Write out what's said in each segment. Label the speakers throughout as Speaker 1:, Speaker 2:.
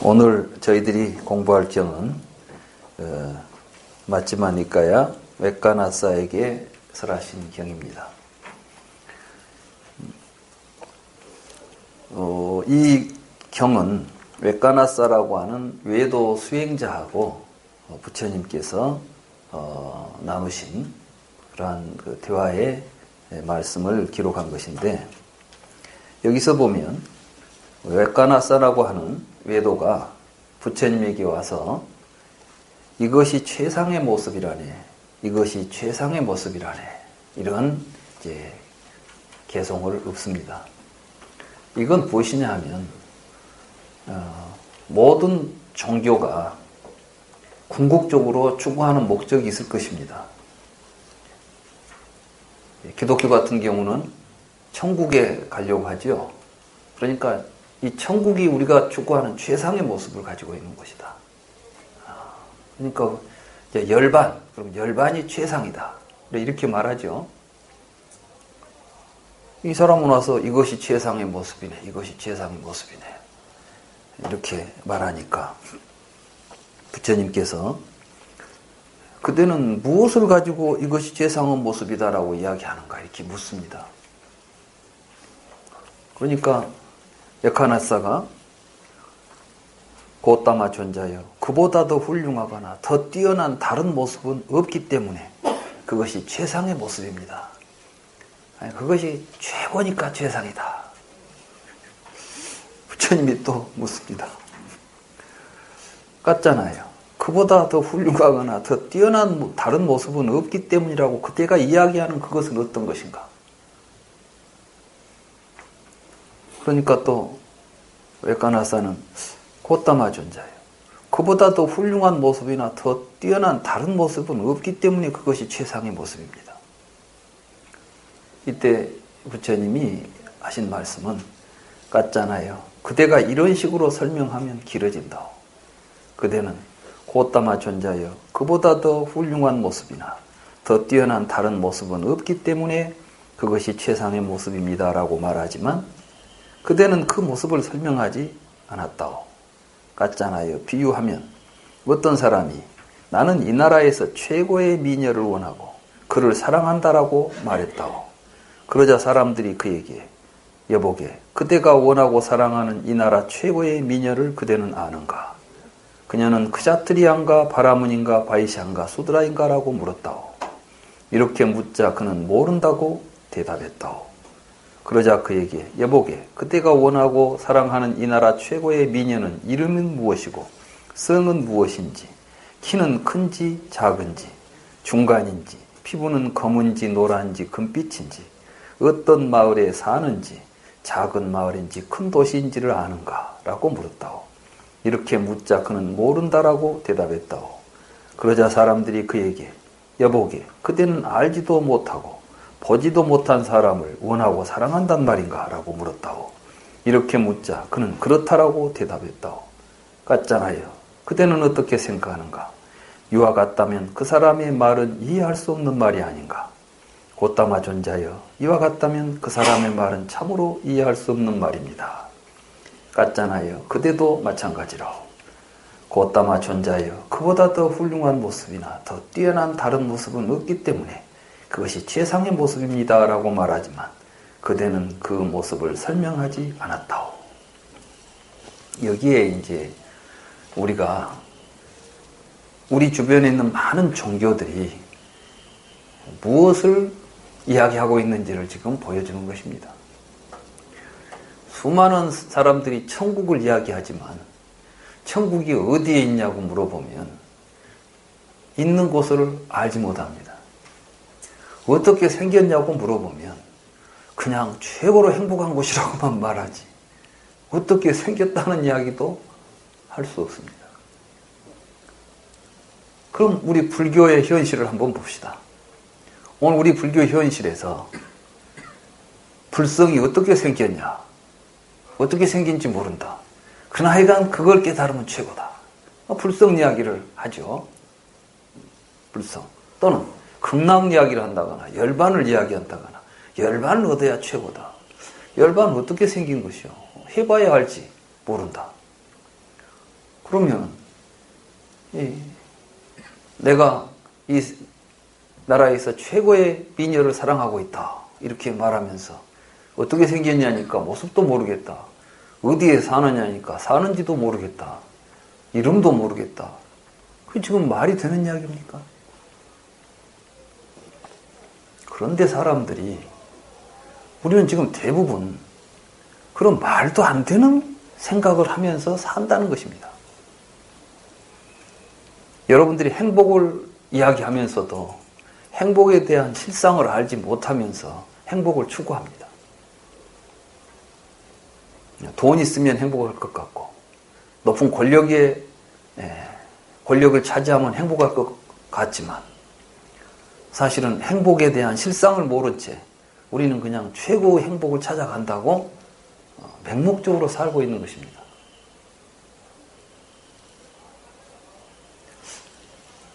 Speaker 1: 오늘 저희들이 공부할 경은 마찌마 니까야 웨카나사에게 설하신 경입니다. 이 경은 웨카나사라고 하는 외도 수행자하고 부처님께서 나누신 그러한 그 대화의 말씀을 기록한 것인데, 여기서 보면 웨카나사라고 하는 외도가 부처님에게 와서 이것이 최상의 모습이라네, 이것이 최상의 모습이라네, 이런 이제 개송을 읊습니다. 이건 무엇이냐 하면 모든 종교가 궁극적으로 추구하는 목적이 있을 것입니다. 기독교 같은 경우는 천국에 가려고 하죠. 그러니까 이 천국이 우리가 추구하는 최상의 모습을 가지고 있는 것이다. 그러니까 열반, 그럼 열반이 최상이다, 이렇게 말하죠. 이 사람은 와서 이것이 최상의 모습이네, 이것이 최상의 모습이네, 이렇게 말하니까 부처님께서 그대는 무엇을 가지고 이것이 최상의 모습이다라고 이야기하는가, 이렇게 묻습니다. 그러니까 웨카나사가 고따마 존자여, 그보다 더 훌륭하거나 더 뛰어난 다른 모습은 없기 때문에 그것이 최상의 모습입니다. 아니, 그것이 최고니까 최상이다. 부처님이 또 묻습니다. 같잖아요. 그보다 더 훌륭하거나 더 뛰어난 다른 모습은 없기 때문이라고 그때가 이야기하는 그것은 어떤 것인가? 그러니까 또 웨카나사는 고따마 존자예요. 그보다 더 훌륭한 모습이나 더 뛰어난 다른 모습은 없기 때문에 그것이 최상의 모습입니다. 이때 부처님이 하신 말씀은 같잖아요. 그대가 이런 식으로 설명하면 길어진다. 그대는 고따마 존자여, 그보다 더 훌륭한 모습이나 더 뛰어난 다른 모습은 없기 때문에 그것이 최상의 모습입니다 라고 말하지만, 그대는 그 모습을 설명하지 않았다오. 같잖아요. 비유하면 어떤 사람이 나는 이 나라에서 최고의 미녀를 원하고 그를 사랑한다라고 말했다오. 그러자 사람들이 그에게 여보게, 그대가 원하고 사랑하는 이 나라 최고의 미녀를 그대는 아는가? 그녀는 크샤트리안가 바라문인가 바이샤인가 수드라인가 라고 물었다오. 이렇게 묻자 그는 모른다고 대답했다오. 그러자 그에게 여보게, 그대가 원하고 사랑하는 이 나라 최고의 미녀는 이름은 무엇이고 성은 무엇인지, 키는 큰지 작은지, 중간인지, 피부는 검은지 노란지 금빛인지, 어떤 마을에 사는지, 작은 마을인지 큰 도시인지를 아는가? 라고 물었다오. 이렇게 묻자 그는 모른다라고 대답했다오. 그러자 사람들이 그에게 여보게, 그대는 알지도 못하고 보지도 못한 사람을 원하고 사랑한단 말인가? 라고 물었다오. 이렇게 묻자 그는 그렇다라고 대답했다오. 같잖아요. 그대는 어떻게 생각하는가? 이와 같다면 그 사람의 말은 이해할 수 없는 말이 아닌가? 고따마 존자여, 이와 같다면 그 사람의 말은 참으로 이해할 수 없는 말입니다. 같잖아요. 그대도 마찬가지로. 고따마 존자여, 그보다 더 훌륭한 모습이나 더 뛰어난 다른 모습은 없기 때문에 그것이 최상의 모습입니다 라고 말하지만 그대는 그 모습을 설명하지 않았다오. 여기에 이제 우리가 우리 주변에 있는 많은 종교들이 무엇을 이야기하고 있는지를 지금 보여주는 것입니다. 수많은 사람들이 천국을 이야기하지만 천국이 어디에 있냐고 물어보면 있는 곳을 알지 못합니다. 어떻게 생겼냐고 물어보면 그냥 최고로 행복한 곳이라고만 말하지 어떻게 생겼다는 이야기도 할 수 없습니다. 그럼 우리 불교의 현실을 한번 봅시다. 오늘 우리 불교 현실에서 불성이 어떻게 생겼냐, 어떻게 생긴지 모른다. 그러나 하여간 그걸 깨달으면 최고다. 불성 이야기를 하죠. 불성. 또는 극락 이야기를 한다거나 열반을 이야기한다거나 열반을 얻어야 최고다. 열반은 어떻게 생긴 것이요? 해봐야 알지. 모른다. 그러면 내가 이 나라에서 최고의 미녀를 사랑하고 있다. 이렇게 말하면서 어떻게 생겼냐니까 모습도 모르겠다. 어디에 사느냐니까 사는지도 모르겠다. 이름도 모르겠다. 그게 지금 말이 되는 이야기입니까? 그런데 사람들이 우리는 지금 대부분 그런 말도 안 되는 생각을 하면서 산다는 것입니다. 여러분들이 행복을 이야기하면서도 행복에 대한 실상을 알지 못하면서 행복을 추구합니다. 돈 있으면 행복할 것 같고 높은 권력을 차지하면 행복할 것 같지만 사실은 행복에 대한 실상을 모른 채 우리는 그냥 최고의 행복을 찾아간다고 맹목적으로 살고 있는 것입니다.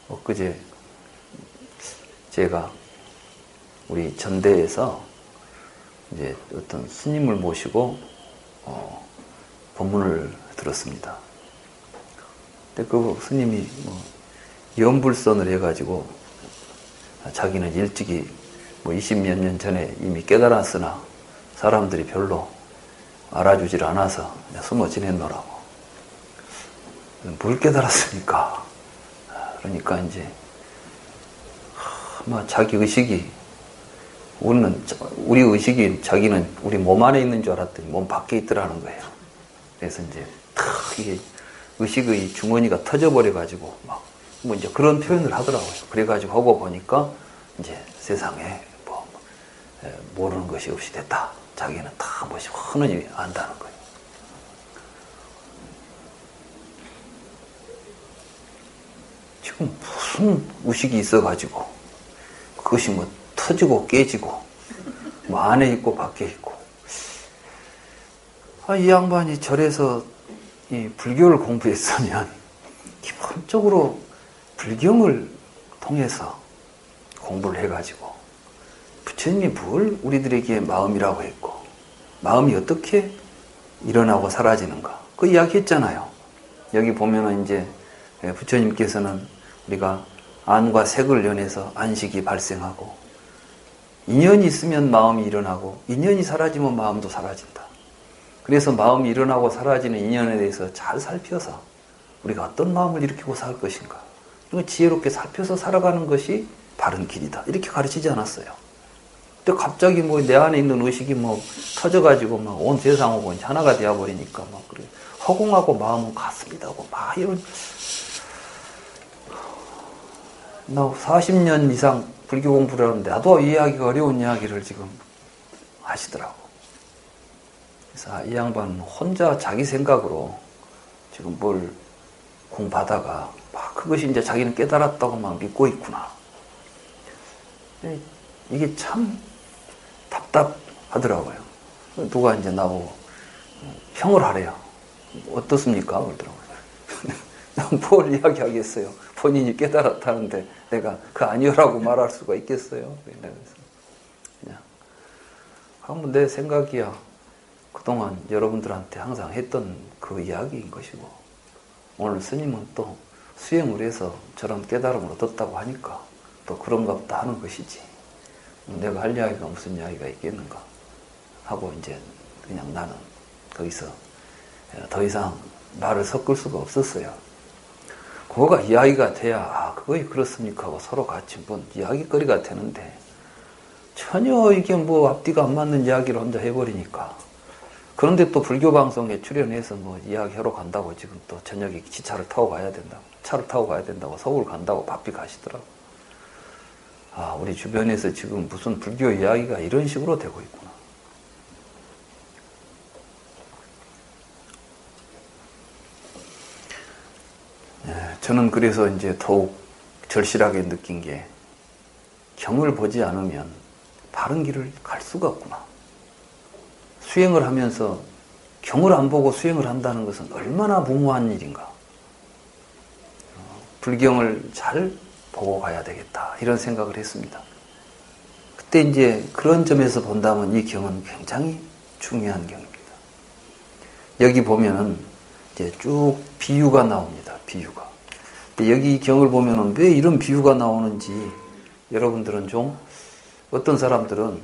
Speaker 1: 엊그제 제가 우리 전대에서 이제 어떤 스님을 모시고 법문을 들었습니다. 근데 그 스님이 연불선을 해가지고 자기는 일찍이 20몇 년 전에 이미 깨달았으나 사람들이 별로 알아주질 않아서 그냥 숨어 지냈노라고. 뭘 깨달았습니까? 그러니까 이제 자기 의식이 우리 의식이 자기는 우리 몸 안에 있는 줄 알았더니 몸 밖에 있더라는 거예요. 그래서 이제 이게 의식의 주머니가 터져버려가지고 이제 그런 표현을 하더라고요. 그래가지고 하고 보니까 이제 세상에 모르는 것이 없이 됐다. 자기는 다 뭐시 훤히 안다는 거예요. 지금 무슨 의식이 있어가지고 그것이 터지고 깨지고 안에 있고 밖에 있고. 이 양반이 절에서 이 불교를 공부했으면 기본적으로 불경을 통해서 공부를 해가지고 부처님이 뭘 우리들에게 마음이라고 했고 마음이 어떻게 일어나고 사라지는가 그 이야기 했잖아요. 여기 보면은 이제 부처님께서는 우리가 안과 색을 연해서 안식이 발생하고 인연이 있으면 마음이 일어나고 인연이 사라지면 마음도 사라진다. 그래서 마음이 일어나고 사라지는 인연에 대해서 잘 살펴서 우리가 어떤 마음을 일으키고 살 것인가 지혜롭게 살펴서 살아가는 것이 바른 길이다. 이렇게 가르치지 않았어요. 근데 갑자기 내 안에 있는 의식이 터져가지고 온 세상하고 하나가 되어버리니까 그래. 허공하고 마음은 같습니다고 이런. 나 40년 이상 불교 공부를 하는데 나도 이해하기가 어려운 이야기를 지금 하시더라고. 그래서 이 양반은 혼자 자기 생각으로 지금 뭘 공부하다가 그것이 이제 자기는 깨달았다고 믿고 있구나. 이게 참 답답하더라고요. 누가 이제 나보고 평을 하래요. 어떻습니까? 그러더라고요. 뭘 이야기하겠어요. 본인이 깨달았다는데 내가 그 아니요라고 말할 수가 있겠어요. 그래서 그냥 한번 내 생각이야. 그동안 여러분들한테 항상 했던 그 이야기인 것이고 오늘 스님은 또 수행을 해서 저런 깨달음을 얻었다고 하니까 또 그런가 보다 하는 것이지. 내가 할 이야기가 무슨 이야기가 있겠는가 하고 이제 그냥 나는 거기서 더 이상 말을 섞을 수가 없었어요. 그거가 이야기가 돼야 그거이 그렇습니까 하고 서로 같이 이야기거리가 되는데 전혀 이게 앞뒤가 안 맞는 이야기를 혼자 해버리니까. 그런데 또 불교 방송에 출연해서 이야기하러 간다고 지금 또 저녁에 차를 타고 가야 된다고 서울 간다고 바삐 가시더라고. 우리 주변에서 지금 무슨 불교 이야기가 이런 식으로 되고 있구나. 저는 그래서 이제 더욱 절실하게 느낀 게 경을 보지 않으면 바른 길을 갈 수가 없구나. 수행을 하면서 경을 안 보고 수행을 한다는 것은 얼마나 무모한 일인가. 불경을 잘 보고 가야 되겠다. 이런 생각을 했습니다. 그때 이제 그런 점에서 본다면 이 경은 굉장히 중요한 경입니다. 여기 보면은 이제 쭉 비유가 나옵니다. 비유가. 여기 경을 보면은 왜 이런 비유가 나오는지 여러분들은 좀 어떤 사람들은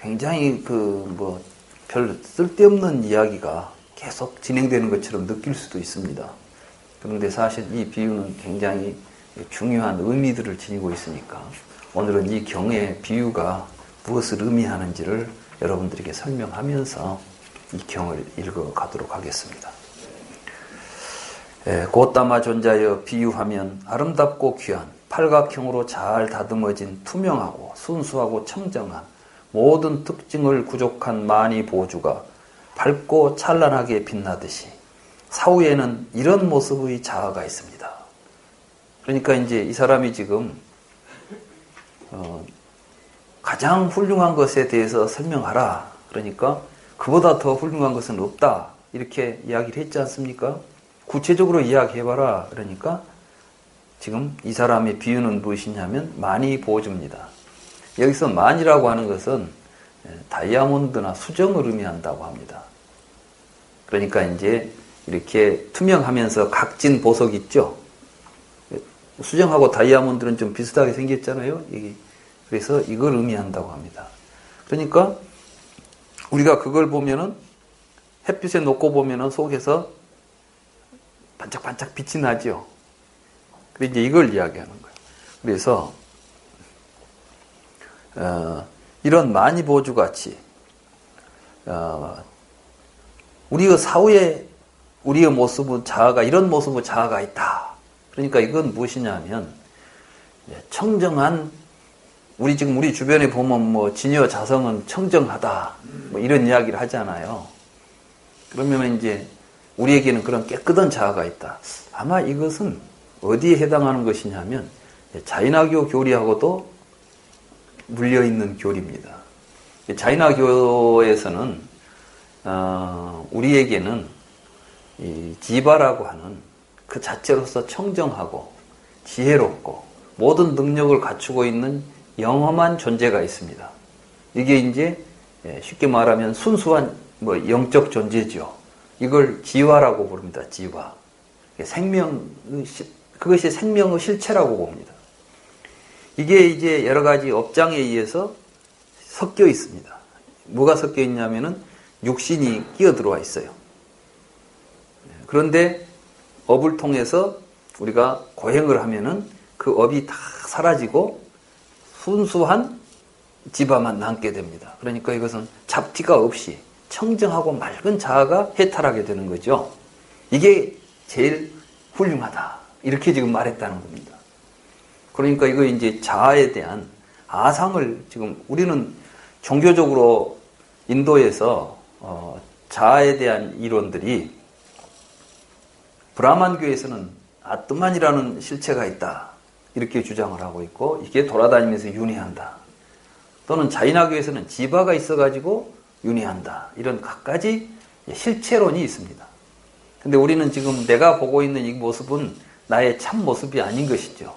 Speaker 1: 굉장히 별 쓸데없는 이야기가 계속 진행되는 것처럼 느낄 수도 있습니다. 그런데 사실 이 비유는 굉장히 중요한 의미들을 지니고 있으니까 오늘은 이 경의 비유가 무엇을 의미하는지를 여러분들에게 설명하면서 이 경을 읽어가도록 하겠습니다. 곧다마 존자여 비유하면 아름답고 귀한 팔각형으로 잘 다듬어진 투명하고 순수하고 청정한 모든 특징을 구족한 만이 보주가 밝고 찬란하게 빛나듯이 사후에는 이런 모습의 자아가 있습니다. 그러니까 이제 이 사람이 지금 가장 훌륭한 것에 대해서 설명하라. 그러니까 그보다 더 훌륭한 것은 없다. 이렇게 이야기를 했지 않습니까? 구체적으로 이야기해봐라. 그러니까 지금 이 사람의 비유는 무엇이냐면 만이 보주입니다. 여기서 만이라고 하는 것은 다이아몬드나 수정을 의미한다고 합니다. 그러니까 이제 이렇게 투명하면서 각진 보석 있죠? 수정하고 다이아몬드는 좀 비슷하게 생겼잖아요. 그래서 이걸 의미한다고 합니다. 그러니까 우리가 그걸 보면은 햇빛에 놓고 보면은 속에서 반짝반짝 빛이 나죠. 그래서 이제 이걸 이야기하는 거예요. 그래서 이런 만이보주 같이 우리의 사후에 우리의 모습은 자아가 이런 모습의 자아가 있다. 그러니까 이건 무엇이냐면 청정한 우리 주변에 보면 진여 자성은 청정하다 이런 이야기를 하잖아요. 그러면 이제 우리에게는 그런 깨끗한 자아가 있다. 아마 이것은 어디에 해당하는 것이냐면 자인화교 교리하고도 물려있는 교리입니다. 자인화교에서는 우리에게는 이 지바라고 하는 그 자체로서 청정하고 지혜롭고 모든 능력을 갖추고 있는 영험한 존재가 있습니다. 이게 이제 쉽게 말하면 순수한 영적 존재죠. 이걸 지화라고 부릅니다. 지화. 그것이 생명의 실체라고 봅니다. 이게 이제 여러 가지 업장에 의해서 섞여 있습니다. 뭐가 섞여 있냐면은 육신이 끼어 들어와 있어요. 그런데 업을 통해서 우리가 고행을 하면은 그 업이 다 사라지고 순수한 지바만 남게 됩니다. 그러니까 이것은 잡티가 없이 청정하고 맑은 자아가 해탈하게 되는 거죠. 이게 제일 훌륭하다. 이렇게 지금 말했다는 겁니다. 그러니까 이거 이제 자아에 대한 아상을 지금 우리는 종교적으로 인도에서 자아에 대한 이론들이 브라만교에서는 아트만이라는 실체가 있다. 이렇게 주장을 하고 있고 이게 돌아다니면서 윤회한다. 또는 자인화교에서는 지바가 있어가지고 윤회한다. 이런 각가지 실체론이 있습니다. 근데 우리는 지금 내가 보고 있는 이 모습은 나의 참 모습이 아닌 것이죠.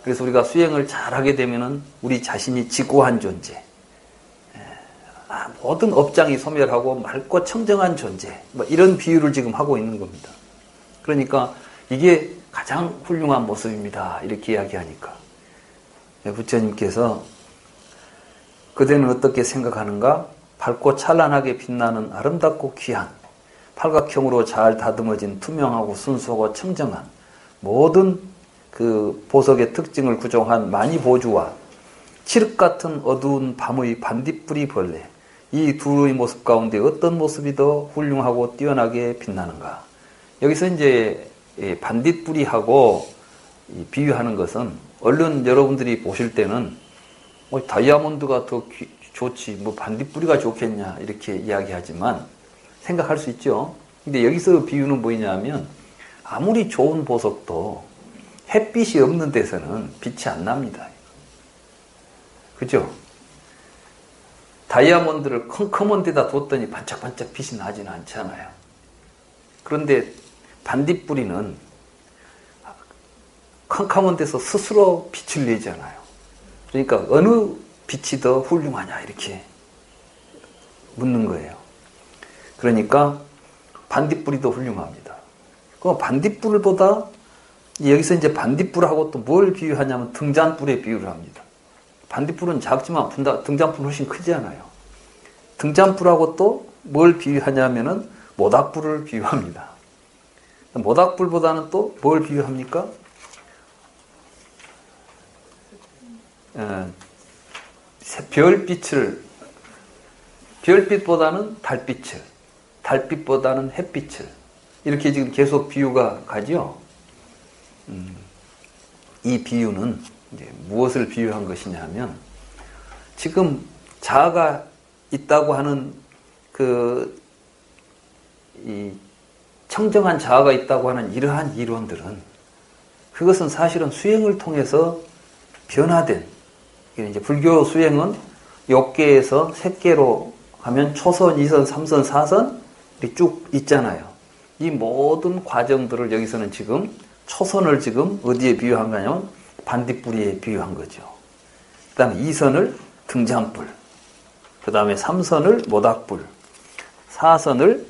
Speaker 1: 그래서 우리가 수행을 잘하게 되면은 우리 자신이 지고한 존재, 모든 업장이 소멸하고 맑고 청정한 존재, 이런 비유를 지금 하고 있는 겁니다. 그러니까 이게 가장 훌륭한 모습입니다. 이렇게 이야기하니까 부처님께서 그대는 어떻게 생각하는가? 밝고 찬란하게 빛나는 아름답고 귀한 팔각형으로 잘 다듬어진 투명하고 순수하고 청정한 모든 그 보석의 특징을 구종한 만이보주와 칠흑 같은 어두운 밤의 반딧불이 벌레, 이 둘의 모습 가운데 어떤 모습이 더 훌륭하고 뛰어나게 빛나는가? 여기서 이제 반딧불이하고 비유하는 것은 얼른 여러분들이 보실 때는 다이아몬드가 더 좋지 반딧불이가 좋겠냐 이렇게 이야기하지만 생각할 수 있죠. 근데 여기서 비유는 뭐냐면 아무리 좋은 보석도 햇빛이 없는 데서는 빛이 안 납니다. 그죠? 다이아몬드를 컴컴한 데다 뒀더니 반짝반짝 빛이 나지는 않잖아요. 그런데 반딧불이는 캄캄한 데서 스스로 빛을 내잖아요. 그러니까 어느 빛이 더 훌륭하냐 이렇게 묻는 거예요. 그러니까 반딧불이 더 훌륭합니다. 그 반딧불보다 여기서 이제 반딧불하고 또 뭘 비유하냐면 등잔불에 비유를 합니다. 반딧불은 작지만 등잔불은 훨씬 크잖아요. 등잔불하고 또 뭘 비유하냐면은 모닥불을 비유합니다. 모닥불보다는 또 뭘 비유합니까? 별빛보다는 달빛을, 달빛보다는 햇빛을, 이렇게 지금 계속 비유가 가죠. 이 비유는 이제 무엇을 비유한 것이냐면, 지금 자아가 있다고 하는 이 청정한 자아가 있다고 하는 이러한 이론들은, 그것은 사실은 수행을 통해서 변화된, 이제 불교 수행은 욕계에서 색계로 하면 초선, 2선, 3선, 4선 이렇게 쭉 있잖아요. 이 모든 과정들을 여기서는 지금 초선을 지금 어디에 비유한 거냐면 반딧불이에 비유한 거죠. 그 다음에 2선을 등잔불, 그 다음에 3선을 모닥불, 4선을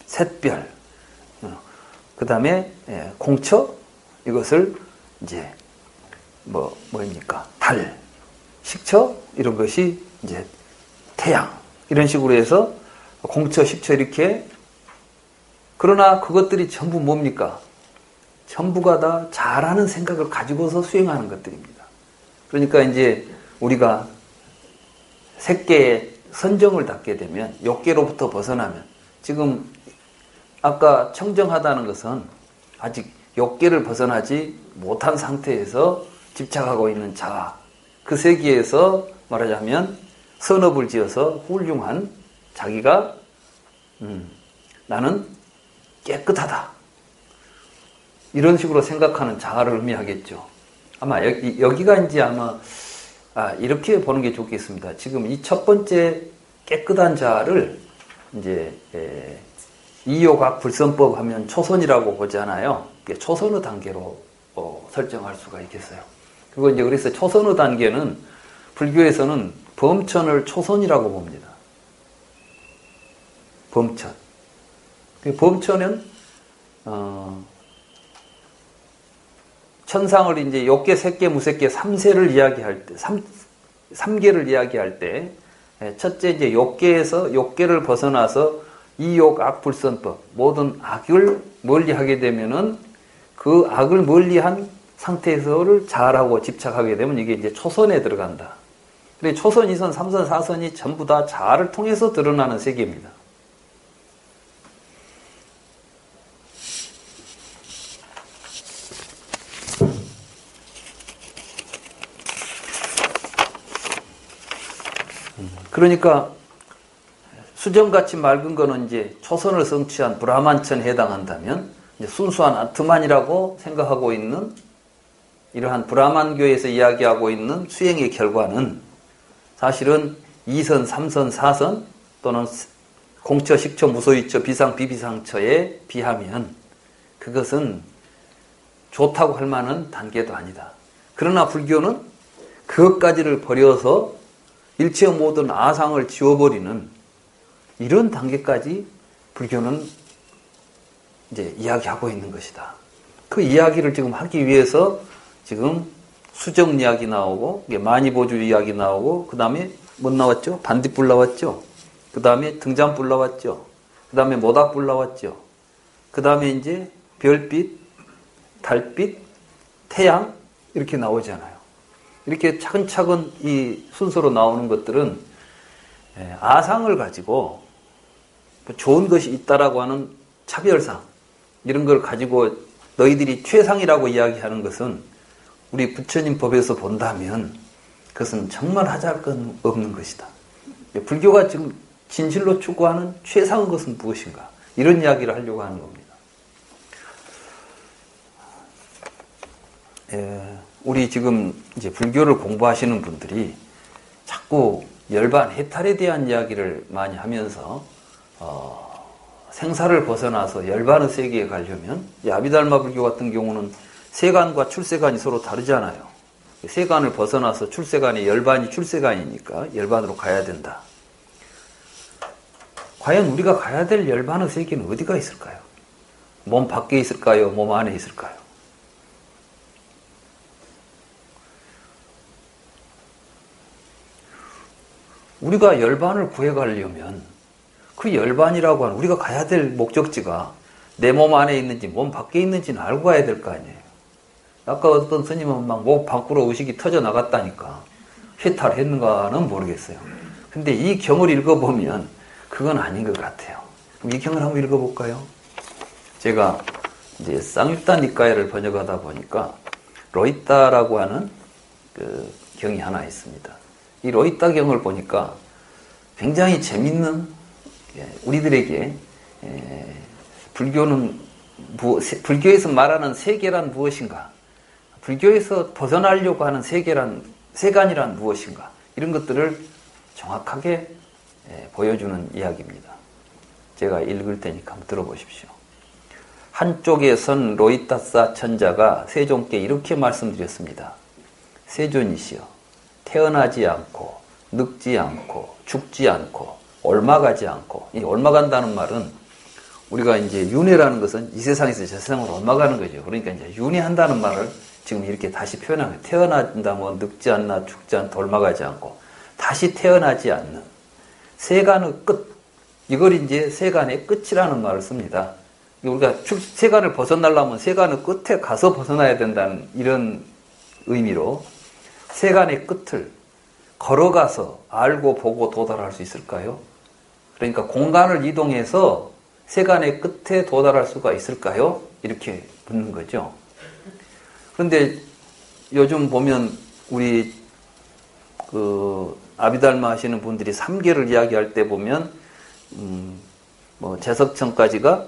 Speaker 1: 샛별, 그 다음에 공처, 이것을 이제 뭐입니까? 달, 식처, 이런 것이 이제 태양, 이런 식으로 해서 공처, 식처 이렇게. 그러나 그것들이 전부 뭡니까? 전부가 다 잘하는 생각을 가지고서 수행하는 것들입니다. 그러니까 이제 우리가 색계의 선정을 닦게 되면, 욕계로부터 벗어나면, 지금 아까 청정하다는 것은 아직 욕계를 벗어나지 못한 상태에서 집착하고 있는 자아, 그 세계에서 말하자면 선업을 지어서 훌륭한 자기가 나는 깨끗하다, 이런 식으로 생각하는 자아를 의미하겠죠. 아마 여기가 이제 아마 이렇게 보는 게 좋겠습니다. 지금 이 첫 번째 깨끗한 자아를 이제 이요각 불선법 하면 초선이라고 보잖아요. 초선의 단계로 설정할 수가 있겠어요. 그리고 이제 그래서 초선의 단계는 불교에서는 범천을 초선이라고 봅니다. 범천. 범천은 천상을 이제 욕계, 색계, 무색계 3세를 이야기할 때, 3계를 이야기할 때, 첫째 이제 욕계에서, 욕계를 벗어나서 이욕, 악, 불선법, 모든 악을 멀리하게 되면은 그 악을 멀리한 상태에서를 자아라고 집착하게 되면 이게 이제 초선에 들어간다. 그래 초선, 2선, 3선, 4선이 전부 다 자아를 통해서 드러나는 세계입니다. 그러니까 수정같이 맑은 거는 이제 초선을 성취한 브라만천에 해당한다면, 이제 순수한 아트만이라고 생각하고 있는 이러한 브라만교에서 이야기하고 있는 수행의 결과는 사실은 2선, 3선, 4선 또는 공처, 식처, 무소유처, 비상, 비비상처에 비하면 그것은 좋다고 할 만한 단계도 아니다. 그러나 불교는 그것까지를 버려서 일체의 모든 아상을 지워버리는 이런 단계까지 불교는 이제 이야기하고 있는 것이다. 그 이야기를 지금 하기 위해서 지금 수정 이야기 나오고, 만이보주 이야기 나오고, 그 다음에 뭐 나왔죠? 반딧불 나왔죠? 그 다음에 등잔불 나왔죠? 그 다음에 모닥불 나왔죠? 그 다음에 이제 별빛, 달빛, 태양, 이렇게 나오잖아요. 이렇게 차근차근 이 순서로 나오는 것들은 아상을 가지고 좋은 것이 있다라고 하는 차별상, 이런 걸 가지고 너희들이 최상이라고 이야기하는 것은 우리 부처님 법에서 본다면 그것은 정말 하잘 것 없는 것이다. 불교가 지금 진실로 추구하는 최상의 것은 무엇인가? 이런 이야기를 하려고 하는 겁니다. 우리 지금 이제 불교를 공부하시는 분들이 자꾸 열반, 해탈에 대한 이야기를 많이 하면서 생사를 벗어나서 열반의 세계에 가려면, 아비달마 불교 같은 경우는 세간과 출세간이 서로 다르잖아요. 세간을 벗어나서 출세간이, 열반이 출세간이니까 열반으로 가야 된다. 과연 우리가 가야 될 열반의 세계는 어디가 있을까요? 몸 밖에 있을까요? 몸 안에 있을까요? 우리가 열반을 구해가려면 그 열반이라고 하는 우리가 가야 될 목적지가 내 몸 안에 있는지 몸 밖에 있는지는 알고 가야 될 거 아니에요. 아까 어떤 스님은 막 목 밖으로 의식이 터져 나갔다니까 해탈했는가는 모르겠어요. 근데 이 경을 읽어보면 그건 아닌 것 같아요. 그럼 이 경을 한번 읽어볼까요? 제가 이제 쌍육단 니까야를 번역하다 보니까 로이따라고 하는 그 경이 하나 있습니다. 이 로이따 경을 보니까 굉장히 재밌는 우리들에게 불교에서 말하는 세계란 무엇인가, 불교에서 벗어나려고 하는 세간이란 무엇인가, 이런 것들을 정확하게 보여주는 이야기입니다. 제가 읽을 테니까 한번 들어보십시오. 한쪽에 선 로이타사 천자가 세존께 이렇게 말씀드렸습니다. 세존이시여, 태어나지 않고 늙지 않고 죽지 않고 옮아가지 않고, 이 옮아간다는 말은 우리가 이제 윤회라는 것은 이 세상에서 저 세상으로 옮아가는 거죠. 그러니까 이제 윤회한다는 말을 지금 이렇게 다시 표현한 거예요. 태어난다, 뭐 늙지 않나, 죽지 않다, 옮아가지 않고 다시 태어나지 않는 세간의 끝, 이걸 이제 세간의 끝이라는 말을 씁니다. 우리가 세간을 벗어나려면 세간의 끝에 가서 벗어나야 된다는 이런 의미로 세간의 끝을 걸어가서 알고 보고 도달할 수 있을까요? 그러니까 공간을 이동해서 세간의 끝에 도달할 수가 있을까요? 이렇게 묻는 거죠. 그런데 요즘 보면 우리 아비달마 하시는 분들이 3계를 이야기할 때 보면 뭐 제석천까지가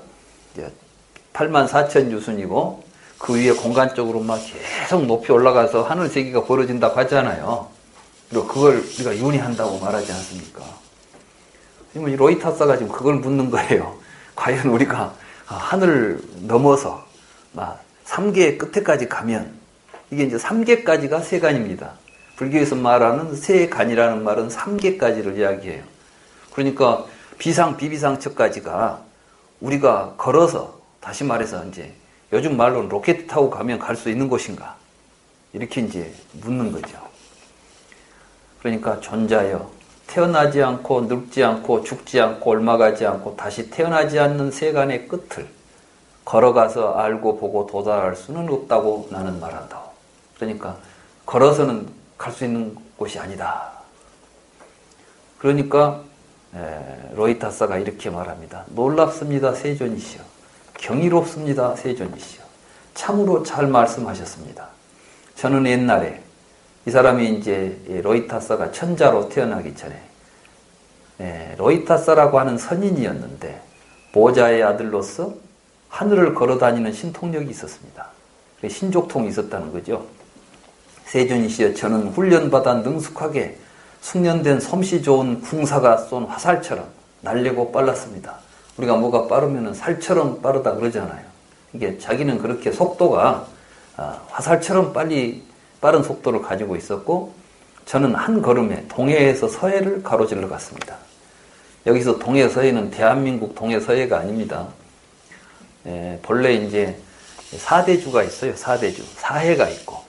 Speaker 1: 84,000유순이고 그 위에 공간적으로 막 계속 높이 올라가서 하늘 세계가 벌어진다고 하잖아요. 그리고 그걸 우리가 윤회한다고 말하지 않습니까? 이 로이타사가 지금 그걸 묻는 거예요. 과연 우리가 하늘을 넘어서 막 3계의 끝에까지 가면, 이게 이제 3계까지가 세간입니다. 불교에서 말하는 세간이라는 말은 3계까지를 이야기해요. 그러니까 비상, 비비상처까지가 우리가 걸어서, 다시 말해서 이제 요즘 말로는 로켓 타고 가면 갈 수 있는 곳인가? 이렇게 이제 묻는 거죠. 그러니까 존자여, 태어나지 않고 늙지 않고 죽지 않고 옮아가지 않고 다시 태어나지 않는 세간의 끝을 걸어가서 알고 보고 도달할 수는 없다고 나는 말한다. 그러니까 걸어서는 갈 수 있는 곳이 아니다. 그러니까 로이타사가 이렇게 말합니다. 놀랍습니다, 세존이시여. 경이롭습니다, 세존이시여. 참으로 잘 말씀하셨습니다. 저는 옛날에 이 사람이 이제 로이타사가 천자로 태어나기 전에 로이타사라고 하는 선인이었는데 보자의 아들로서 하늘을 걸어다니는 신통력이 있었습니다. 신족통이 있었다는 거죠. 세존이시여, 저는 훈련받아 능숙하게 숙련된 솜씨 좋은 궁사가 쏜 화살처럼 날려고 빨랐습니다. 우리가 뭐가 빠르면 살처럼 빠르다 그러잖아요. 이게 자기는 그렇게 속도가 화살처럼 빠른 속도를 가지고 있었고, 저는 한 걸음에 동해에서 서해를 가로질러 갔습니다. 여기서 동해 서해는 대한민국 동해 서해가 아닙니다. 본래 이제 4대주가 있어요. 4대주. 사해가 있고.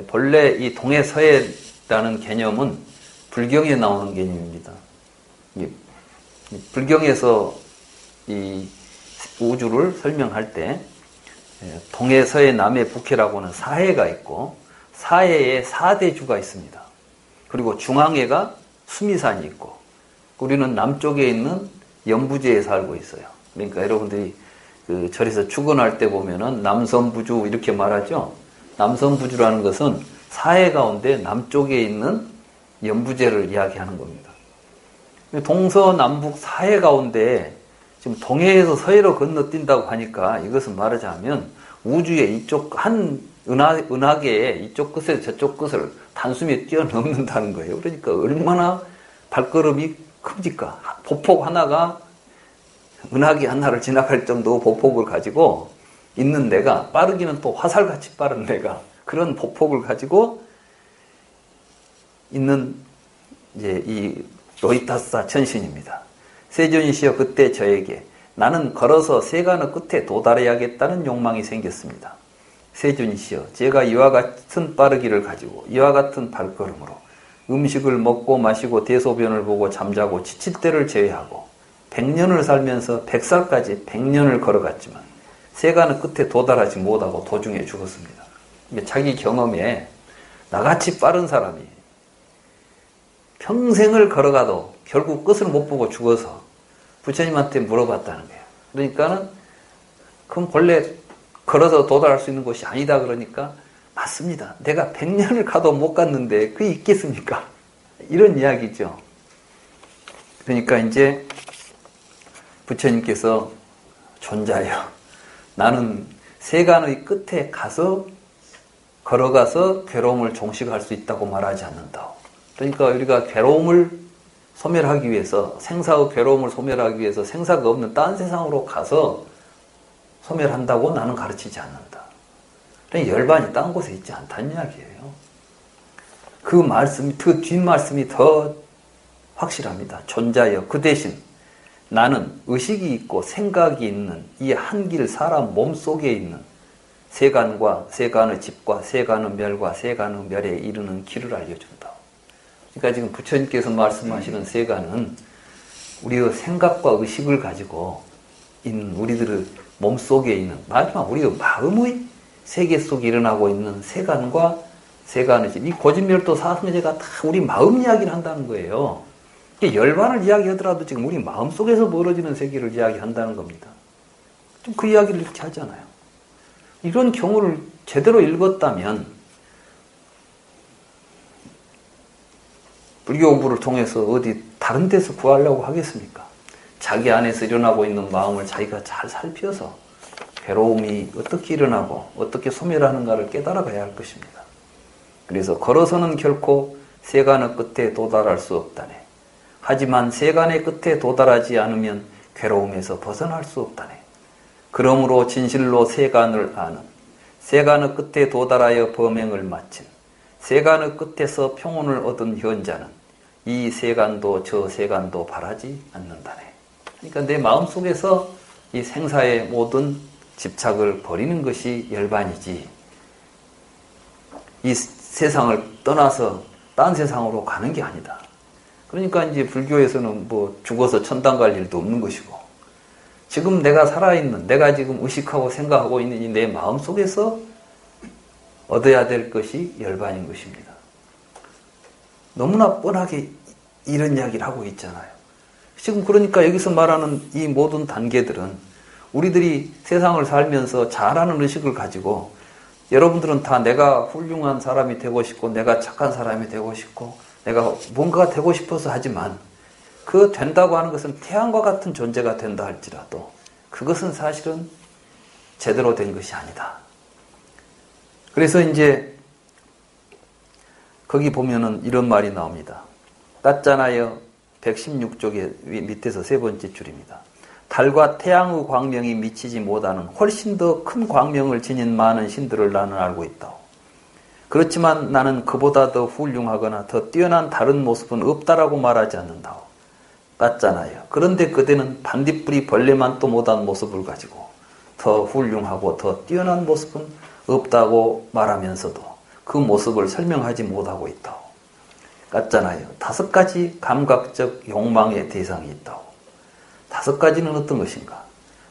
Speaker 1: 본래 이 동해 서해라는 개념은 불경에 나오는 개념입니다. 불경에서 이 우주를 설명할 때 동해, 서해, 남해, 북해라고는 사해가 있고, 사해에 4대주가 있습니다. 그리고 중앙해가 수미산이 있고, 우리는 남쪽에 있는 연부제에 살고 있어요. 그러니까 여러분들이 그 절에서 축원할 때 보면은 남선부주 이렇게 말하죠. 남선부주라는 것은 사해 가운데 남쪽에 있는 연부제를 이야기하는 겁니다. 동서남북 사해 가운데 지금 동해에서 서해로 건너뛴다고 하니까 이것은 말하자면 우주의 이쪽 한 은하계의 이쪽 끝에서 저쪽 끝을 단숨에 뛰어넘는다는 거예요. 그러니까 얼마나 발걸음이 큽니까? 보폭 하나가 은하계 하나를 지나갈 정도 보폭을 가지고 있는 데가, 빠르기는 또 화살같이 빠른 데가 그런 보폭을 가지고 있는 이제 이 로이타사 천신입니다. 세존이시여 그때 저에게 나는 걸어서 세간의 끝에 도달해야겠다는 욕망이 생겼습니다. 세존이시여 제가 이와 같은 빠르기를 가지고 이와 같은 발걸음으로 음식을 먹고 마시고 대소변을 보고 잠자고 지칠 때를 제외하고 100년을 살면서 100살까지 100년을 걸어갔지만 세간의 끝에 도달하지 못하고 도중에 죽었습니다. 자기 경험에 나같이 빠른 사람이 평생을 걸어가도 결국 끝을 못 보고 죽어서 부처님한테 물어봤다는 거예요. 그러니까는 그럼 본래 걸어서 도달할 수 있는 곳이 아니다 그러니까 맞습니다. 내가 100년을 가도 못 갔는데 그게 있겠습니까? 이런 이야기죠. 그러니까 이제 부처님께서 존자여 나는 세간의 끝에 가서 걸어가서 괴로움을 종식할 수 있다고 말하지 않는다. 그러니까 우리가 괴로움을 소멸하기 위해서 생사의 괴로움을 소멸하기 위해서 생사가 없는 딴 세상으로 가서 소멸한다고 나는 가르치지 않는다. 그러니까 열반이 딴 곳에 있지 않다는 이야기예요. 그 말씀이 그 뒷말씀이 더 확실합니다. 존자여 그 대신 나는 의식이 있고 생각이 있는 이 한길 사람 몸속에 있는 세간과 세간의 집과 세간의 멸과 세간의 멸에 이르는 길을 알려준다. 그러니까 지금 부처님께서 말씀하시는 세간은 우리의 생각과 의식을 가지고 있는 우리들의 몸속에 있는 마지막 우리의 마음의 세계 속에 일어나고 있는 세간과 세간의 집. 이 고진멸도 사성제가 다 우리 마음 이야기를 한다는 거예요. 열반을 이야기하더라도 지금 우리 마음속에서 벌어지는 세계를 이야기한다는 겁니다. 좀 그 이야기를 이렇게 하잖아요. 이런 경우를 제대로 읽었다면 불교 공부를 통해서 어디 다른 데서 구하려고 하겠습니까? 자기 안에서 일어나고 있는 마음을 자기가 잘 살펴서 괴로움이 어떻게 일어나고 어떻게 소멸하는가를 깨달아 가야 할 것입니다. 그래서 걸어서는 결코 세간의 끝에 도달할 수 없다네. 하지만 세간의 끝에 도달하지 않으면 괴로움에서 벗어날 수 없다네. 그러므로 진실로 세간을 아는, 세간의 끝에 도달하여 범행을 마친, 세간의 끝에서 평온을 얻은 현자는 이 세간도 저 세간도 바라지 않는다네. 그러니까 내 마음속에서 이 생사의 모든 집착을 버리는 것이 열반이지, 이 세상을 떠나서 딴 세상으로 가는 게 아니다. 그러니까 이제 불교에서는 뭐 죽어서 천당 갈 일도 없는 것이고, 지금 내가 살아있는, 내가 지금 의식하고 생각하고 있는 이 내 마음 속에서 얻어야 될 것이 열반인 것입니다. 너무나 뻔하게 이런 이야기를 하고 있잖아요. 지금 그러니까 여기서 말하는 이 모든 단계들은 우리들이 세상을 살면서 잘하는 의식을 가지고, 여러분들은 다 내가 훌륭한 사람이 되고 싶고 내가 착한 사람이 되고 싶고 내가 뭔가가 되고 싶어서 하지만, 그 된다고 하는 것은 태양과 같은 존재가 된다 할지라도 그것은 사실은 제대로 된 것이 아니다. 그래서 이제 거기 보면은 이런 말이 나옵니다. 땄잖아요. 116쪽의 밑에서 세 번째 줄입니다. 달과 태양의 광명이 미치지 못하는 훨씬 더 큰 광명을 지닌 많은 신들을 나는 알고 있다. 그렇지만 나는 그보다 더 훌륭하거나 더 뛰어난 다른 모습은 없다라고 말하지 않는다. 땄잖아요. 그런데 그대는 반딧불이 벌레만 또 못한 모습을 가지고 더 훌륭하고 더 뛰어난 모습은 없다고 말하면서도 그 모습을 설명하지 못하고 있다. 깠잖아요. 5가지 감각적 욕망의 대상이 있다. 5가지는 어떤 것인가?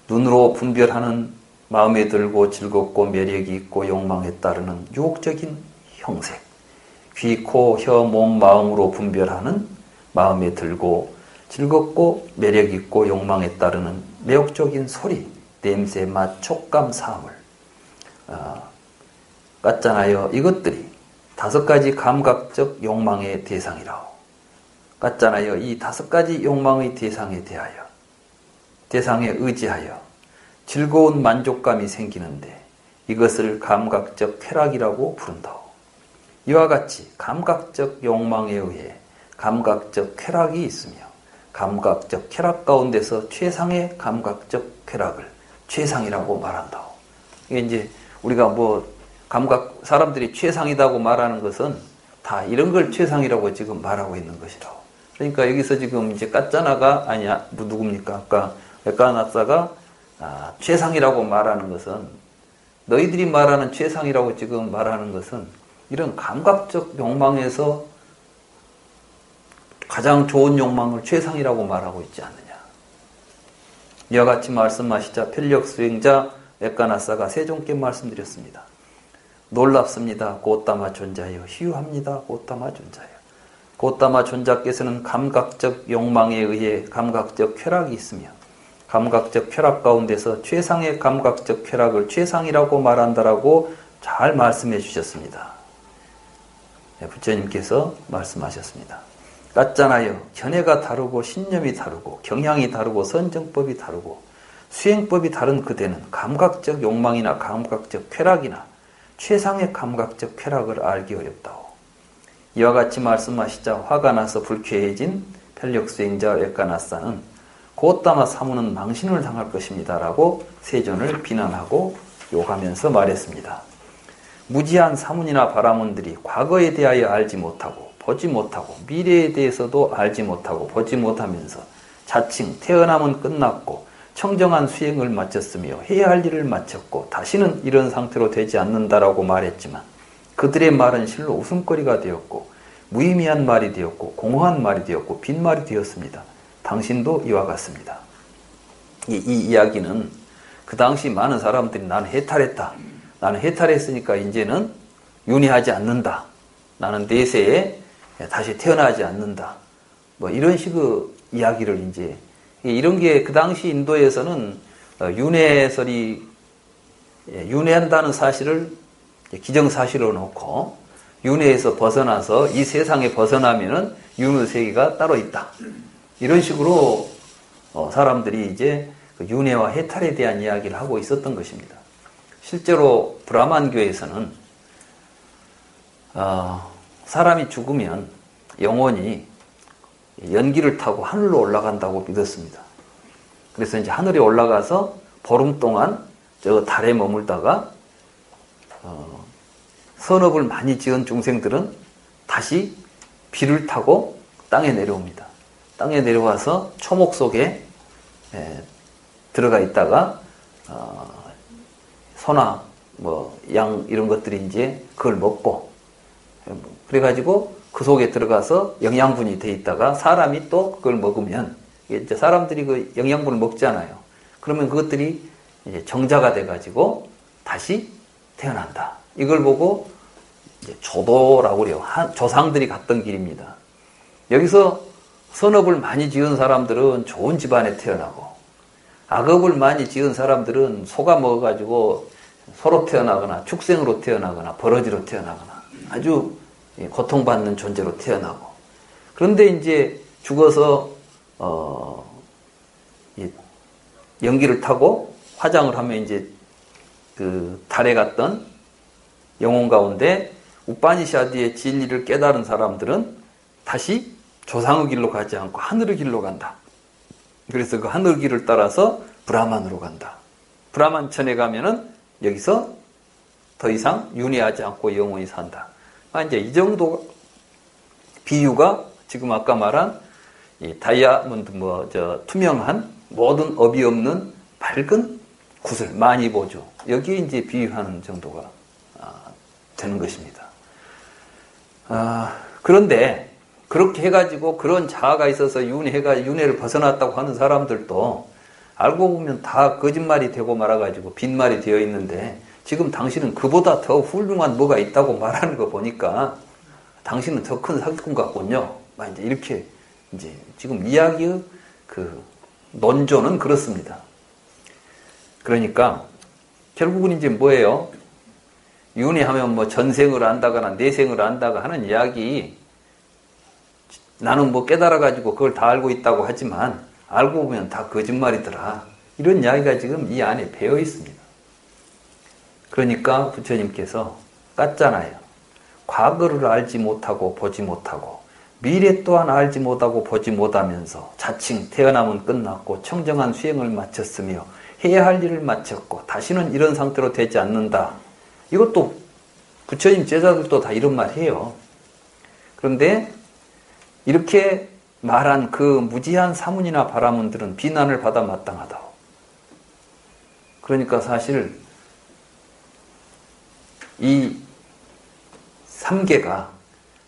Speaker 1: 눈으로 분별하는 마음에 들고 즐겁고 매력이 있고 욕망에 따르는 유혹적인 형색. 귀, 코, 혀, 몸, 마음으로 분별하는 마음에 들고 즐겁고 매력 있고 욕망에 따르는 매혹적인 소리, 냄새, 맛, 촉감, 사물. 깠잖아요. 이것들이 5가지 감각적 욕망의 대상이라고. 깠잖아요. 이 5가지 욕망의 대상에 대하여, 대상에 의지하여 즐거운 만족감이 생기는데 이것을 감각적 쾌락이라고 부른다고. 이와 같이 감각적 욕망에 의해 감각적 쾌락이 있으며 감각적 쾌락 가운데서 최상의 감각적 쾌락을 최상이라고 말한다고. 이게 이제 우리가 뭐 사람들이 최상이라고 말하는 것은 다 이런 걸 최상이라고 지금 말하고 있는 것이라고. 그러니까 여기서 지금 이제 깠자나가 아니야 누굽니까? 아까 에까나사가 최상이라고 말하는 것은, 너희들이 말하는 최상이라고 지금 말하는 것은 이런 감각적 욕망에서 가장 좋은 욕망을 최상이라고 말하고 있지 않느냐. 이와 같이 말씀하시자 편력 수행자 에까나사가 세종께 말씀드렸습니다. 놀랍습니다. 고따마 존자여. 희유합니다. 고따마 존자여. 고따마 존자께서는 감각적 욕망에 의해 감각적 쾌락이 있으며 감각적 쾌락 가운데서 최상의 감각적 쾌락을 최상이라고 말한다라고 잘 말씀해 주셨습니다. 부처님께서 말씀하셨습니다. 깠잖아요. 견해가 다르고 신념이 다르고 경향이 다르고 선정법이 다르고 수행법이 다른 그대는 감각적 욕망이나 감각적 쾌락이나 최상의 감각적 쾌락을 알기 어렵다오. 이와 같이 말씀하시자 화가 나서 불쾌해진 편력수행자 에까나사는 고따마 사무는 망신을 당할 것입니다 라고 세존을 비난하고 욕하면서 말했습니다. 무지한 사문이나 바라문들이 과거에 대하여 알지 못하고 보지 못하고 미래에 대해서도 알지 못하고 보지 못하면서 자칭 태어남은 끝났고 청정한 수행을 마쳤으며 해야 할 일을 마쳤고 다시는 이런 상태로 되지 않는다라고 말했지만 그들의 말은 실로 웃음거리가 되었고 무의미한 말이 되었고 공허한 말이 되었고 빈말이 되었습니다. 당신도 이와 같습니다. 이 이야기는 그 당시 많은 사람들이 나는 해탈했다. 나는 해탈했으니까 이제는 윤회하지 않는다. 나는 내세에 다시 태어나지 않는다. 뭐 이런 식의 이야기를 이제 이런 게 그 당시 인도에서는 윤회설이 윤회한다는 사실을 기정사실로 놓고 윤회에서 벗어나서 이 세상에 벗어나면은 윤회 세계가 따로 있다. 이런 식으로 사람들이 이제 윤회와 해탈에 대한 이야기를 하고 있었던 것입니다. 실제로 브라만교에서는 사람이 죽으면 영혼이 연기를 타고 하늘로 올라간다고 믿었습니다. 그래서 이제 하늘에 올라가서 보름 동안 저 달에 머물다가 선업을 많이 지은 중생들은 다시 비를 타고 땅에 내려옵니다. 땅에 내려와서 초목 속에 들어가 있다가 소나 뭐 양 이런 것들이 이제 그걸 먹고 그래가지고 그 속에 들어가서 영양분이 돼 있다가 사람이 또 그걸 먹으면 이제 사람들이 그 영양분을 먹잖아요. 그러면 그것들이 이제 정자가 돼가지고 다시 태어난다. 이걸 보고 이제 조도라고 그래요. 조상들이 갔던 길입니다. 여기서 선업을 많이 지은 사람들은 좋은 집안에 태어나고 악업을 많이 지은 사람들은 소가 먹어가지고 소로 태어나거나 축생으로 태어나거나 버러지로 태어나거나 아주 고통받는 존재로 태어나고 그런데 이제 죽어서 연기를 타고 화장을 하면 이제 그 달에 갔던 영혼 가운데 우파니샤드의 진리를 깨달은 사람들은 다시 조상의 길로 가지 않고 하늘의 길로 간다. 그래서 그 하늘 길을 따라서 브라만으로 간다. 브라만천에 가면은 여기서 더 이상 윤회하지 않고 영원히 산다. 이제 이 정도 비유가 지금 아까 말한 이 다이아몬드 투명한 모든 업이 없는 밝은 구슬 많이 보죠. 여기에 이제 비유하는 정도가 되는 것입니다. 그런데 그렇게 해가지고 그런 자아가 있어서 윤회를 벗어났다고 하는 사람들도 알고 보면 다 거짓말이 되고 말아가지고 빈말이 되어 있는데 지금 당신은 그보다 더 훌륭한 뭐가 있다고 말하는 거 보니까 당신은 더 큰 사기꾼 같군요. 이제 이렇게 이제 지금 이야기의 그 논조는 그렇습니다. 그러니까 결국은 이제 뭐예요? 윤회하면 뭐 전생을 안다거나 내생을 안다가 하는 이야기 나는 뭐 깨달아가지고 그걸 다 알고 있다고 하지만 알고 보면 다 거짓말이더라. 이런 이야기가 지금 이 안에 배어 있습니다. 그러니까 부처님께서 깠잖아요. 과거를 알지 못하고 보지 못하고 미래 또한 알지 못하고 보지 못하면서 자칭 태어남은 끝났고 청정한 수행을 마쳤으며 해야 할 일을 마쳤고 다시는 이런 상태로 되지 않는다. 이것도 부처님 제자들도 다 이런 말 해요. 그런데 이렇게 말한 그 무지한 사문이나 바라문들은 비난을 받아 마땅하다. 그러니까 사실 이 삼계가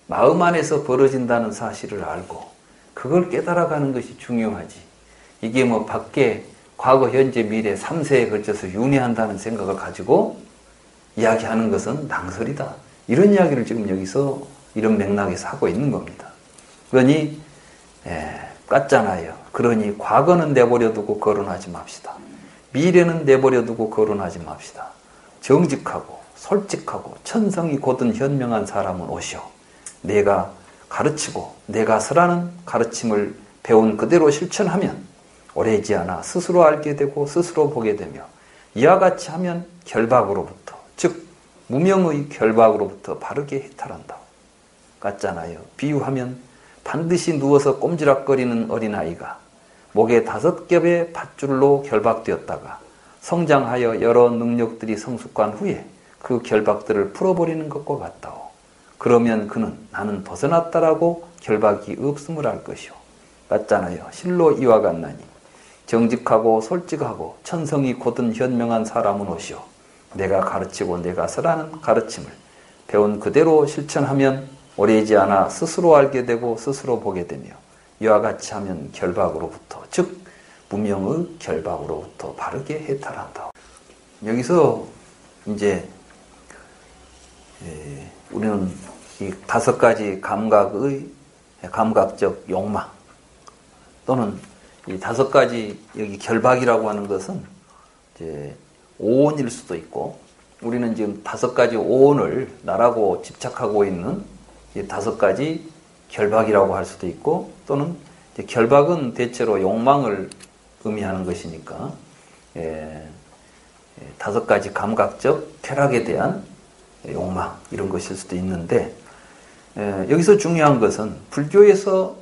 Speaker 1: 마음 안에서 벌어진다는 사실을 알고 그걸 깨달아가는 것이 중요하지. 이게 뭐 밖에 과거, 현재, 미래 3세에 걸쳐서 윤회한다는 생각을 가지고 이야기하는 것은 낭설이다. 이런 이야기를 지금 여기서 이런 맥락에서 하고 있는 겁니다. 그러니 깠잖아요. 그러니 과거는 내버려 두고 거론하지 맙시다. 미래는 내버려 두고 거론하지 맙시다. 정직하고 솔직하고 천성이 곧은 현명한 사람은 오시오. 내가 가르치고 내가 설하는 가르침을 배운 그대로 실천하면 오래지 않아 스스로 알게 되고 스스로 보게 되며 이와 같이 하면 결박으로부터 즉 무명의 결박으로부터 바르게 해탈한다. 같잖아요. 비유하면 반드시 누워서 꼼지락거리는 어린아이가 목에 5겹의 밧줄로 결박되었다가 성장하여 여러 능력들이 성숙한 후에 그 결박들을 풀어버리는 것과 같다오. 그러면 그는 나는 벗어났다라고 결박이 없음을 알 것이오. 같잖아요. 실로 이와 같나니 정직하고 솔직하고 천성이 곧은 현명한 사람은 오시오. 내가 가르치고 내가 설하는 가르침을 배운 그대로 실천하면 오래지 않아 스스로 알게 되고 스스로 보게 되며 이와 같이 하면 결박으로부터 즉 무명의 결박으로부터 바르게 해탈한다. 여기서 이제 우리는 이 5가지 감각의 감각적 욕망 또는 이 5가지 여기 결박이라고 하는 것은 이제 오온일 수도 있고 우리는 지금 5가지 오온을 나라고 집착하고 있는 이 5가지 결박이라고 할 수도 있고 또는 이제 결박은 대체로 욕망을 의미하는 것이니까 5가지 감각적 쾌락에 대한 욕망 이런 것일 수도 있는데 여기서 중요한 것은 불교에서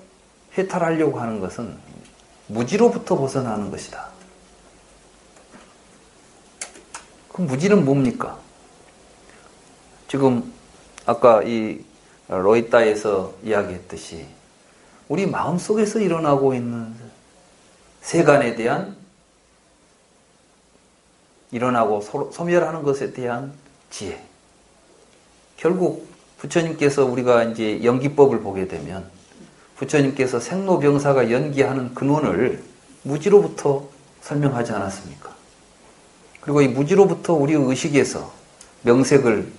Speaker 1: 해탈하려고 하는 것은 무지로부터 벗어나는 것이다. 그럼 무지는 뭡니까? 지금 아까 이 로이따에서 이야기했듯이 우리 마음속에서 일어나고 있는 세간에 대한 일어나고 소멸하는 것에 대한 지혜. 결국 부처님께서 우리가 이제 연기법을 보게 되면 부처님께서 생로병사가 연기하는 근원을 무지로부터 설명하지 않았습니까? 그리고 이 무지로부터 우리의 의식에서 명색을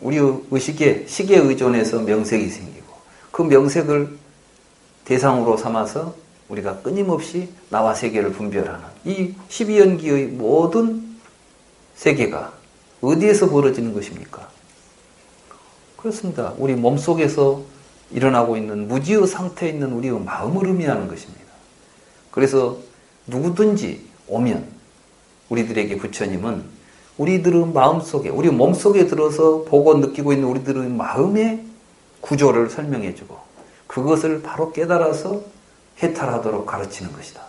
Speaker 1: 우리의 의식에 식에 의존해서 명색이 생기고 그 명색을 대상으로 삼아서 우리가 끊임없이 나와 세계를 분별하는 이 12연기의 모든 세계가 어디에서 벌어지는 것입니까? 그렇습니다. 우리 몸속에서 일어나고 있는 무지의 상태에 있는 우리의 마음을 의미하는 것입니다. 그래서 누구든지 오면 우리들에게 부처님은 우리들의 마음속에 우리 몸속에 들어서 보고 느끼고 있는 우리들의 마음의 구조를 설명해주고 그것을 바로 깨달아서 해탈하도록 가르치는 것이다.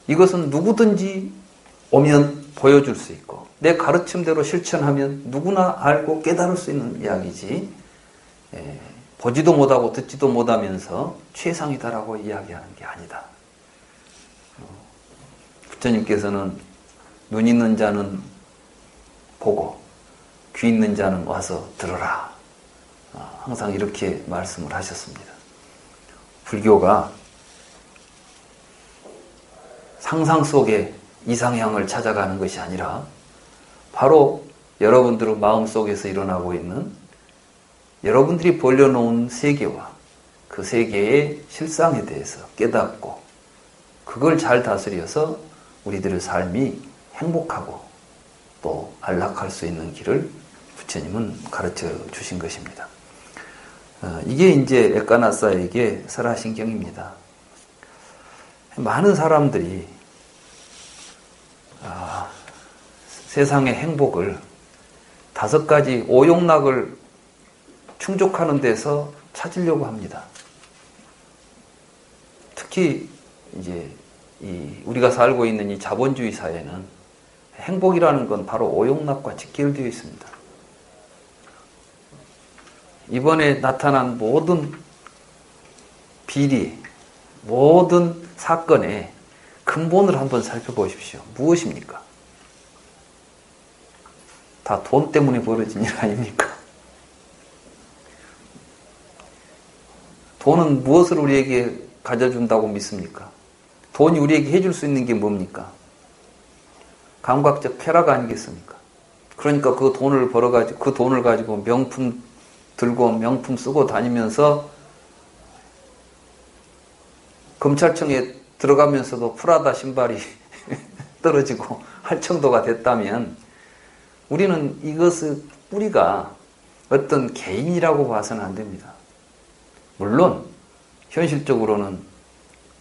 Speaker 1: 이것은 누구든지 오면 보여줄 수 있고 내 가르침대로 실천하면 누구나 알고 깨달을 수 있는 이야기지 보지도 못하고 듣지도 못하면서 최상이다라고 이야기하는 게 아니다. 부처님께서는 눈 있는 자는 보고 귀 있는 자는 와서 들어라. 항상 이렇게 말씀을 하셨습니다. 불교가 상상 속에 이상향을 찾아가는 것이 아니라 바로 여러분들의 마음속에서 일어나고 있는 여러분들이 벌려놓은 세계와 그 세계의 실상에 대해서 깨닫고 그걸 잘 다스려서 우리들의 삶이 행복하고 또 안락할 수 있는 길을 부처님은 가르쳐 주신 것입니다. 이게 이제 에까나사에게 설하신경입니다. 많은 사람들이 세상의 행복을 5가지 오욕락을 충족하는 데서 찾으려고 합니다. 특히 이제 우리가 살고 있는 이 자본주의 사회는 행복이라는 건 바로 오욕락과 직결되어 있습니다. 이번에 나타난 모든 비리, 모든 사건의 근본을 한번 살펴보십시오. 무엇입니까? 다 돈 때문에 벌어진 일 아닙니까? 돈은 무엇을 우리에게 가져준다고 믿습니까? 돈이 우리에게 해줄 수 있는 게 뭡니까? 감각적 쾌락 아니겠습니까? 그러니까 그 돈을 벌어가지고, 그 돈을 가지고 명품 들고 명품 쓰고 다니면서 검찰청에 들어가면서도 프라다 신발이 떨어지고 할 정도가 됐다면 우리는 이것의 뿌리가 어떤 개인이라고 봐서는 안 됩니다. 물론 현실적으로는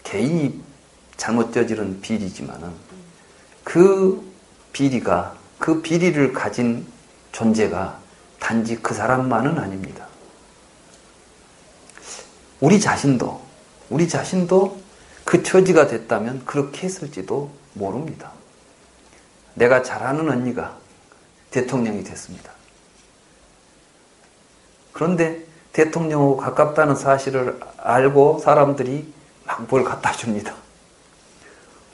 Speaker 1: 개인이 잘못 저지른 비리지만은 그 비리를 가진 존재가 단지 그 사람만은 아닙니다. 우리 자신도 그 처지가 됐다면 그렇게 했을지도 모릅니다. 내가 잘 아는 언니가 대통령이 됐습니다. 그런데 대통령하고 가깝다는 사실을 알고 사람들이 막 뭘 갖다 줍니다.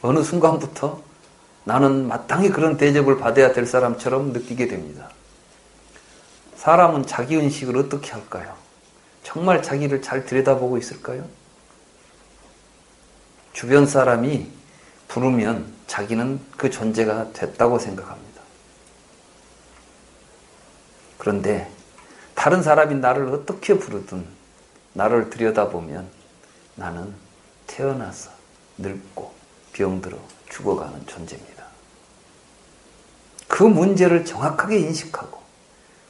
Speaker 1: 어느 순간부터 나는 마땅히 그런 대접을 받아야 될 사람처럼 느끼게 됩니다. 사람은 자기 인식을 어떻게 할까요? 정말 자기를 잘 들여다보고 있을까요? 주변 사람이 부르면 자기는 그 존재가 됐다고 생각합니다. 그런데 다른 사람이 나를 어떻게 부르든 나를 들여다보면 나는 태어나서 늙고 병들어 죽어가는 존재입니다. 그 문제를 정확하게 인식하고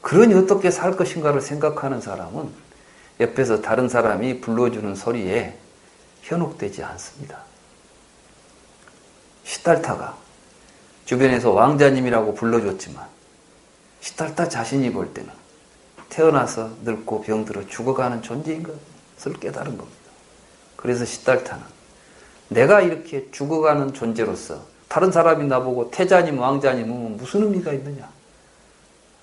Speaker 1: 그러니 어떻게 살 것인가를 생각하는 사람은 옆에서 다른 사람이 불러주는 소리에 현혹되지 않습니다. 시달타가 주변에서 왕자님이라고 불러줬지만 시달타 자신이 볼 때는 태어나서 늙고 병들어 죽어가는 존재인 것을 깨달은 겁니다. 그래서 시달타는 내가 이렇게 죽어가는 존재로서 다른 사람이 나보고 태자님, 왕자님은 무슨 의미가 있느냐?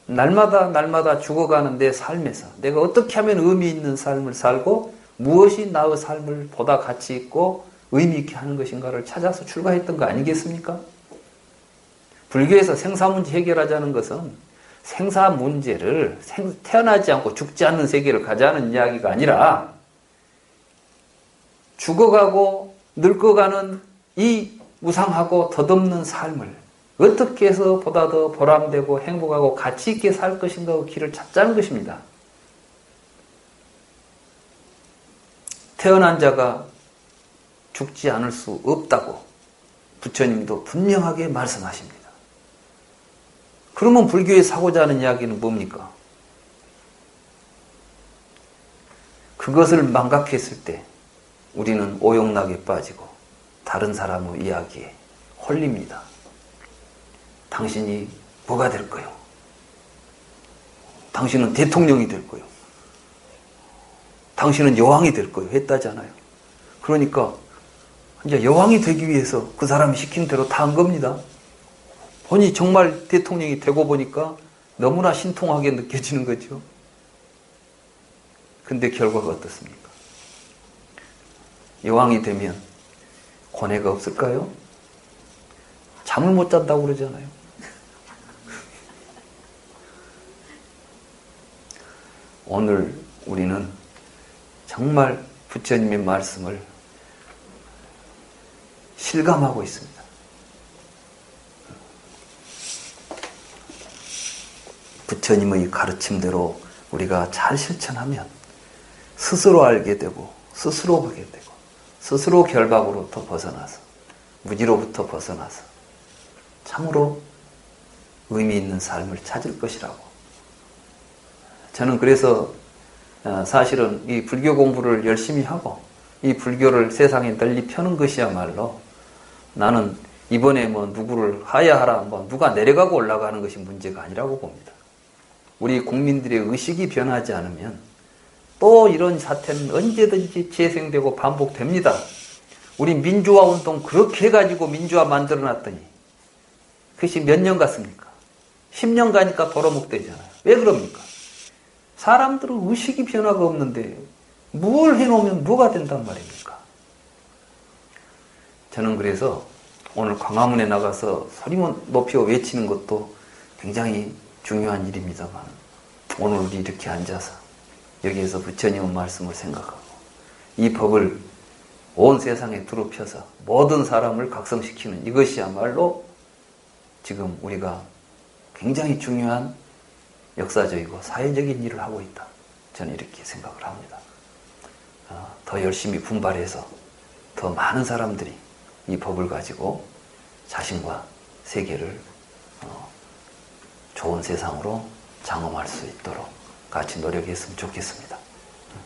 Speaker 1: 날마다 죽어가는 내 삶에서 내가 어떻게 하면 의미 있는 삶을 살고 무엇이 나의 삶을 보다 가치 있고 의미 있게 하는 것인가를 찾아서 출가했던 거 아니겠습니까? 불교에서 생사 문제 해결하자는 것은 생사 문제를 태어나지 않고 죽지 않는 세계를 가자는 이야기가 아니라 죽어가고 늙어가는 이 무상하고 덧없는 삶을 어떻게 해서 보다 더 보람되고 행복하고 가치 있게 살 것인가의 길을 찾자는 것입니다. 태어난 자가 죽지 않을 수 없다고 부처님도 분명하게 말씀하십니다. 그러면 불교에서 하고자 하는 이야기는 뭡니까? 그것을 망각했을 때 우리는 오용락에 빠지고 다른 사람의 이야기에 홀립니다. 당신이 뭐가 될 거요? 당신은 대통령이 될 거요. 당신은 여왕이 될 거요. 했다잖아요. 그러니까 이제 여왕이 되기 위해서 그 사람이 시킨 대로 다 한 겁니다. 본인이 정말 대통령이 되고 보니까 너무나 신통하게 느껴지는 거죠. 근데 결과가 어떻습니까? 여왕이 되면 고뇌가 없을까요? 잠을 못 잔다고 그러잖아요. 오늘 우리는 정말 부처님의 말씀을 실감하고 있습니다. 부처님의 가르침대로 우리가 잘 실천하면 스스로 알게 되고 스스로 하게 되고 스스로 결박으로부터 벗어나서 무지로부터 벗어나서 참으로 의미 있는 삶을 찾을 것이라고. 저는 그래서 사실은 이 불교 공부를 열심히 하고 이 불교를 세상에 널리 펴는 것이야말로 나는 이번에 뭐 누구를 하야하라 뭐 누가 내려가고 올라가는 것이 문제가 아니라고 봅니다. 우리 국민들의 의식이 변하지 않으면 또 이런 사태는 언제든지 재생되고 반복됩니다. 우리 민주화 운동 그렇게 해가지고 민주화 만들어놨더니 그것이 몇 년 갔습니까? 10년 가니까 도로묵되잖아요. 왜 그럽니까? 사람들은 의식이 변화가 없는데 뭘 해놓으면 뭐가 된단 말입니까? 저는 그래서 오늘 광화문에 나가서 소리 높여 외치는 것도 굉장히 중요한 일입니다만, 오늘 우리 이렇게 앉아서 여기에서 부처님의 말씀을 생각하고 이 법을 온 세상에 두루 펴서 모든 사람을 각성시키는 이것이야말로 지금 우리가 굉장히 중요한 역사적이고 사회적인 일을 하고 있다. 저는 이렇게 생각을 합니다. 더 열심히 분발해서 더 많은 사람들이 이 법을 가지고 자신과 세계를 좋은 세상으로 장엄할 수 있도록 같이 노력했으면 좋겠습니다.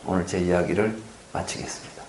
Speaker 1: 오늘 제 이야기를 마치겠습니다.